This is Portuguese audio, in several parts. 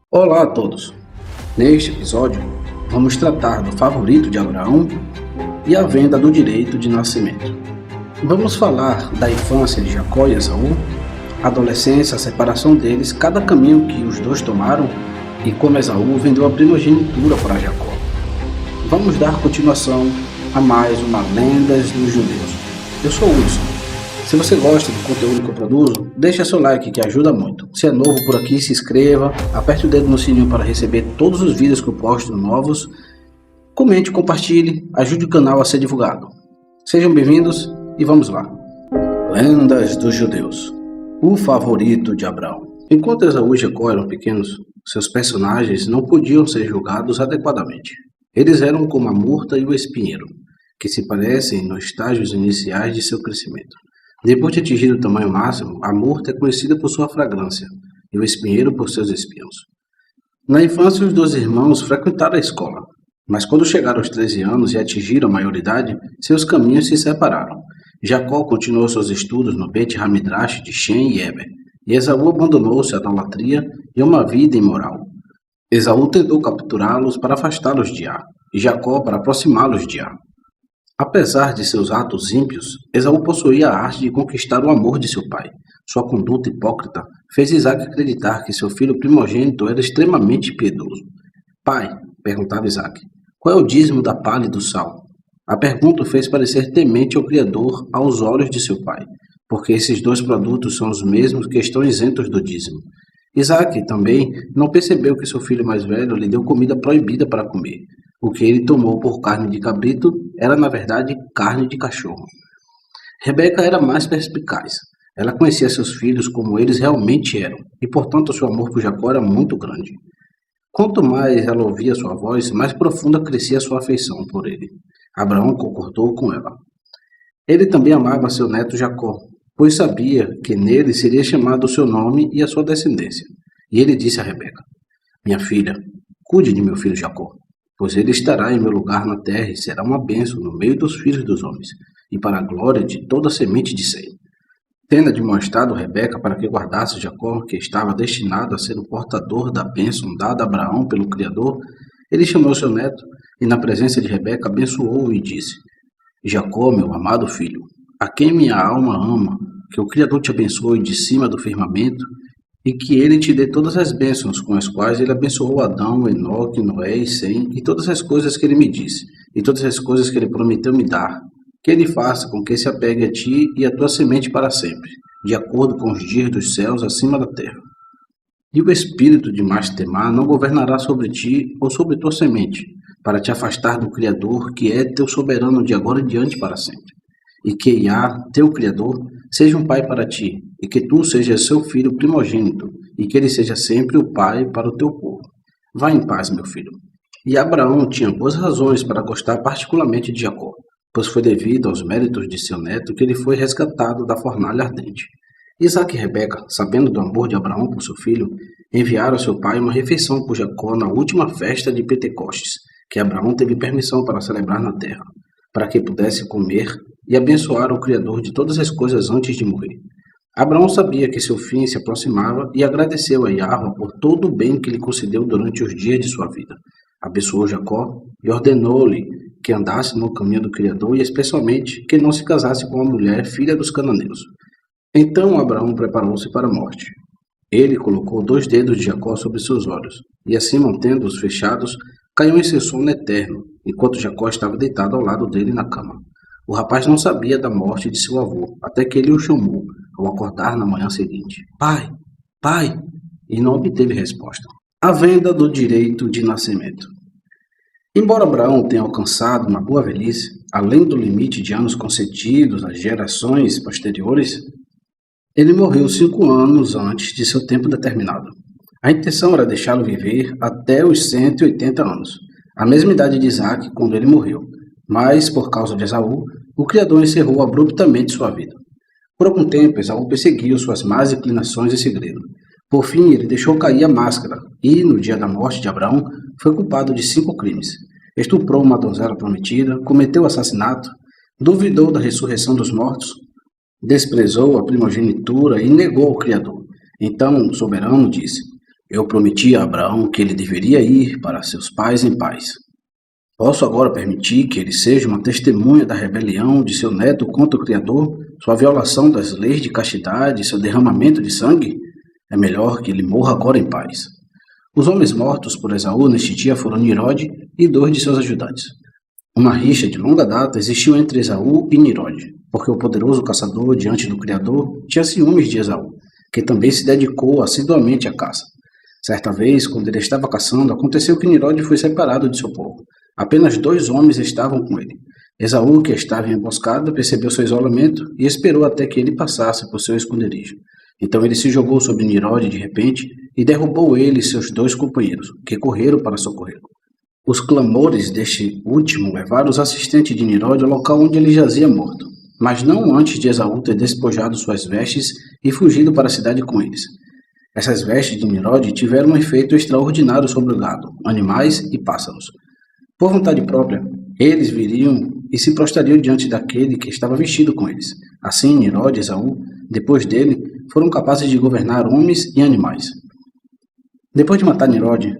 Olá a todos! Neste episódio, vamos tratar do favorito de Abraão e a venda do direito de nascimento. Vamos falar da infância de Jacó e Esaú, a adolescência, a separação deles, cada caminho que os dois tomaram e como Esaú vendeu a primogenitura para Jacó. Vamos dar continuação a mais uma Lendas dos Judeus. Eu sou o Wilson. Se você gosta do conteúdo que eu produzo, deixa seu like que ajuda muito. Se é novo por aqui, se inscreva, aperte o dedo no sininho para receber todos os vídeos que eu posto novos. Comente, compartilhe, ajude o canal a ser divulgado. Sejam bem-vindos e vamos lá. Lendas dos Judeus. O favorito de Abraão. Enquanto Esaú e Jacó eram pequenos, seus personagens não podiam ser julgados adequadamente. Eles eram como a murta e o espinheiro, que se parecem nos estágios iniciais de seu crescimento. Depois de atingir o tamanho máximo, a murta é conhecida por sua fragrância e o espinheiro por seus espinhos. Na infância, os dois irmãos frequentaram a escola, mas quando chegaram aos 13 anos e atingiram a maioridade, seus caminhos se separaram. Jacó continuou seus estudos no Bet Hamidrash de Shem e Eber, e Esaú abandonou-se à idolatria e a uma vida imoral. Esaú tentou capturá-los para afastá-los de Á, e Jacó para aproximá-los de Á. Apesar de seus atos ímpios, Esaú possuía a arte de conquistar o amor de seu pai. Sua conduta hipócrita fez Isaque acreditar que seu filho primogênito era extremamente piedoso. Pai, perguntava Isaque, qual é o dízimo da palha e do sal? A pergunta o fez parecer temente ao Criador aos olhos de seu pai, porque esses dois produtos são os mesmos que estão isentos do dízimo. Isaque também não percebeu que seu filho mais velho lhe deu comida proibida para comer. O que ele tomou por carne de cabrito era, na verdade, carne de cachorro. Rebeca era mais perspicaz. Ela conhecia seus filhos como eles realmente eram, e, portanto, seu amor por Jacó era muito grande. Quanto mais ela ouvia sua voz, mais profunda crescia sua afeição por ele. Abraão concordou com ela. Ele também amava seu neto Jacó, pois sabia que nele seria chamado o seu nome e a sua descendência. E ele disse a Rebeca, minha filha, cuide de meu filho Jacó, pois ele estará em meu lugar na terra e será uma bênção no meio dos filhos dos homens, e para a glória de toda a semente de Sem. Tendo admoestado Rebeca para que guardasse Jacó, que estava destinado a ser o portador da bênção dada a Abraão pelo Criador, ele chamou seu neto, e na presença de Rebeca abençoou-o e disse, Jacó, meu amado filho, a quem minha alma ama, que o Criador te abençoe de cima do firmamento, e que ele te dê todas as bênçãos com as quais ele abençoou Adão, Enoque, Noé e Sem, e todas as coisas que ele me disse, e todas as coisas que ele prometeu me dar, que ele faça com que se apegue a ti e a tua semente para sempre, de acordo com os dias dos céus acima da terra. E o espírito de Mastemá não governará sobre ti ou sobre tua semente, para te afastar do Criador, que é teu soberano de agora em diante para sempre. E que Iá, teu Criador, seja um pai para ti, e que tu sejas seu filho primogênito, e que ele seja sempre o pai para o teu povo. Vá em paz, meu filho. E Abraão tinha boas razões para gostar particularmente de Jacó, pois foi devido aos méritos de seu neto que ele foi resgatado da fornalha ardente. Isaque e Rebeca, sabendo do amor de Abraão por seu filho, enviaram a seu pai uma refeição por Jacó na última festa de Pentecostes, que Abraão teve permissão para celebrar na terra, para que pudesse comer e abençoar o Criador de todas as coisas antes de morrer. Abraão sabia que seu fim se aproximava e agradeceu a Yahveh por todo o bem que lhe concedeu durante os dias de sua vida. Abençoou Jacó e ordenou-lhe que andasse no caminho do Criador e especialmente que não se casasse com uma mulher filha dos cananeus. Então Abraão preparou-se para a morte. Ele colocou 2 dedos de Jacó sobre seus olhos e assim mantendo-os fechados, caiu em seu sono eterno, enquanto Jacó estava deitado ao lado dele na cama. O rapaz não sabia da morte de seu avô, até que ele o chamou, ao acordar na manhã seguinte. Pai, pai! E não obteve resposta. A venda do direito de nascimento. Embora Abraão tenha alcançado uma boa velhice, além do limite de anos concedidos às gerações posteriores, ele morreu 5 anos antes de seu tempo determinado. A intenção era deixá-lo viver até os 180 anos, a mesma idade de Isaque quando ele morreu. Mas, por causa de Esaú, o Criador encerrou abruptamente sua vida. Por algum tempo, Esaú perseguiu suas más inclinações em segredo. Por fim, ele deixou cair a máscara e, no dia da morte de Abraão, foi culpado de 5 crimes. Estuprou uma donzela prometida, cometeu assassinato, duvidou da ressurreição dos mortos, desprezou a primogenitura e negou ao Criador. Então o soberano disse, Eu prometi a Abraão que ele deveria ir para seus pais em paz. Posso agora permitir que ele seja uma testemunha da rebelião de seu neto contra o Criador, sua violação das leis de castidade e seu derramamento de sangue? É melhor que ele morra agora em paz. Os homens mortos por Esaú neste dia foram Nirode e 2 de seus ajudantes. Uma rixa de longa data existiu entre Esaú e Nirode, porque o poderoso caçador diante do Criador tinha ciúmes de Esaú, que também se dedicou assiduamente à caça. Certa vez, quando ele estava caçando, aconteceu que Nirode foi separado de seu povo. Apenas 2 homens estavam com ele. Esaú, que estava em emboscada, percebeu seu isolamento e esperou até que ele passasse por seu esconderijo. Então ele se jogou sobre Nirode de repente e derrubou ele e seus 2 companheiros, que correram para socorrê-lo. Os clamores deste último levaram os assistentes de Nirode ao local onde ele jazia morto, mas não antes de Esaú ter despojado suas vestes e fugido para a cidade com eles. Essas vestes de Nirode tiveram um efeito extraordinário sobre o gado, animais e pássaros. Por vontade própria, eles viriam e se prostrariam diante daquele que estava vestido com eles. Assim, Nirode e Esaú, depois dele, foram capazes de governar homens e animais. Depois de matar Nirode,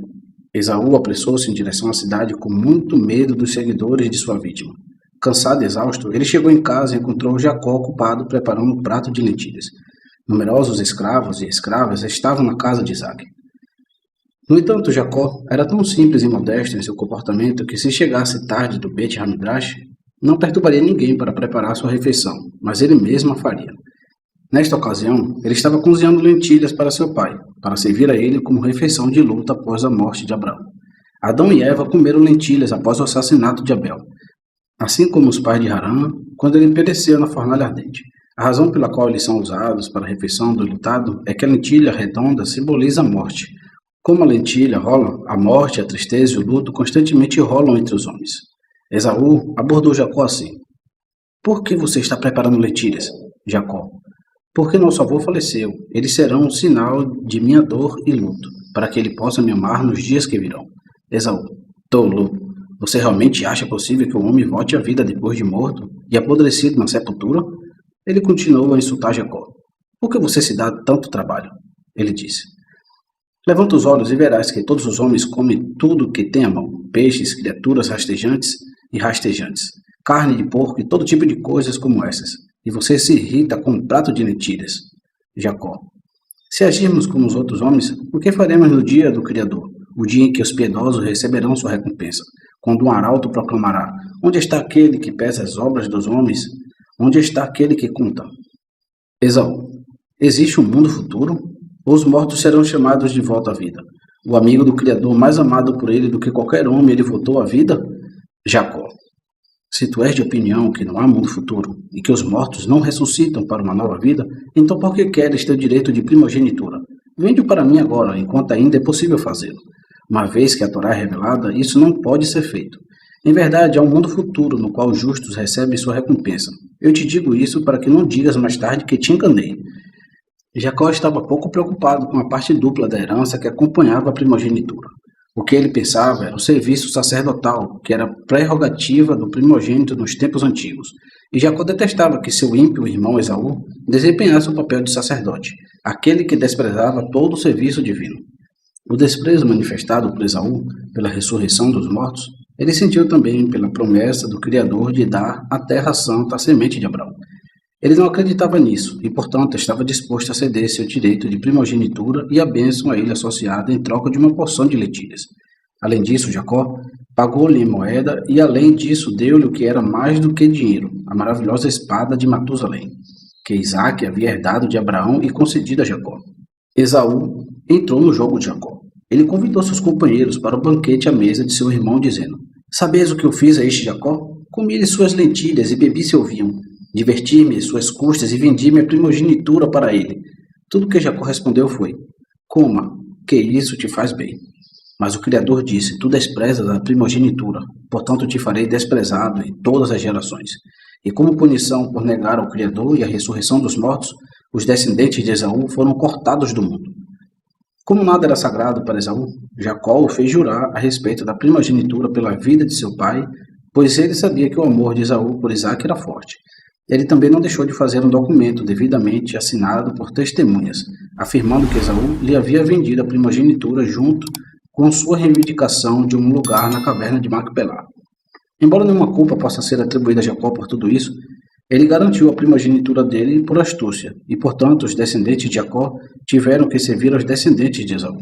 Esaú apressou-se em direção à cidade com muito medo dos seguidores de sua vítima. Cansado e exausto, ele chegou em casa e encontrou Jacó ocupado preparando um prato de lentilhas. Numerosos escravos e escravas estavam na casa de Isaque. No entanto, Jacó era tão simples e modesto em seu comportamento que, se chegasse tarde do Bet Hamidrash, não perturbaria ninguém para preparar sua refeição, mas ele mesmo a faria. Nesta ocasião, ele estava cozinhando lentilhas para seu pai, para servir a ele como refeição de luta após a morte de Abraão. Adão e Eva comeram lentilhas após o assassinato de Abel, assim como os pais de Harã, quando ele pereceu na fornalha ardente. A razão pela qual eles são usados para a refeição do enlutado é que a lentilha redonda simboliza a morte. Como a lentilha rola, a morte, a tristeza e o luto constantemente rolam entre os homens. Esaú abordou Jacó assim: Por que você está preparando lentilhas, Jacó? Porque nosso avô faleceu. Eles serão um sinal de minha dor e luto, para que ele possa me amar nos dias que virão. Esaú: Tolo, você realmente acha possível que o homem volte à vida depois de morto e apodrecido na sepultura? Ele continuou a insultar Jacó. Por que você se dá tanto trabalho? Ele disse. Levanta os olhos e verás que todos os homens comem tudo que tem à mão, peixes, criaturas rastejantes e rastejantes, carne de porco e todo tipo de coisas como essas. E você se irrita com um prato de lentilhas. Jacó. Se agirmos como os outros homens, o que faremos no dia do Criador, o dia em que os piedosos receberão sua recompensa, quando um arauto proclamará: Onde está aquele que pesa as obras dos homens? Onde está aquele que conta? Esaú. Existe um mundo futuro? Os mortos serão chamados de volta à vida. O amigo do Criador, mais amado por ele do que qualquer homem, ele voltou à vida? Jacó. Se tu és de opinião que não há mundo futuro e que os mortos não ressuscitam para uma nova vida, então por que queres ter o direito de primogenitura? Vende-o para mim agora, enquanto ainda é possível fazê-lo. Uma vez que a Torá é revelada, isso não pode ser feito. Em verdade, há um mundo futuro no qual os justos recebem sua recompensa. Eu te digo isso para que não digas mais tarde que te enganei. Jacó estava pouco preocupado com a parte dupla da herança que acompanhava a primogenitura. O que ele pensava era o serviço sacerdotal, que era prerrogativa do primogênito nos tempos antigos. E Jacó detestava que seu ímpio irmão Esaú desempenhasse o papel de sacerdote, aquele que desprezava todo o serviço divino. O desprezo manifestado por Esaú pela ressurreição dos mortos, ele sentiu também pela promessa do Criador de dar a terra santa à semente de Abraão. Ele não acreditava nisso e, portanto, estava disposto a ceder seu direito de primogenitura e a bênção a ele associada em troca de uma porção de lentilhas. Além disso, Jacó pagou-lhe em moeda e, além disso, deu-lhe o que era mais do que dinheiro, a maravilhosa espada de Matusalém, que Isaque havia herdado de Abraão e concedido a Jacó. Esaú entrou no jogo de Jacó. Ele convidou seus companheiros para o banquete à mesa de seu irmão, dizendo: Sabeis o que eu fiz a este Jacó? Comi-lhe suas lentilhas e bebi seu vinho. Diverti-me às suas custas e vendi minha primogenitura para ele. Tudo que Jacó respondeu foi: Coma, que isso te faz bem. Mas o Criador disse: Tu desprezas a primogenitura, portanto te farei desprezado em todas as gerações. E como punição por negar ao Criador e a ressurreição dos mortos, os descendentes de Esaú foram cortados do mundo. Como nada era sagrado para Esaú, Jacó o fez jurar a respeito da primogenitura pela vida de seu pai, pois ele sabia que o amor de Esaú por Isaque era forte. Ele também não deixou de fazer um documento devidamente assinado por testemunhas, afirmando que Esaú lhe havia vendido a primogenitura junto com sua reivindicação de um lugar na caverna de Macpelá. Embora nenhuma culpa possa ser atribuída a Jacó por tudo isso, ele garantiu a primogenitura dele por astúcia, e portanto os descendentes de Jacó tiveram que servir aos descendentes de Esaú.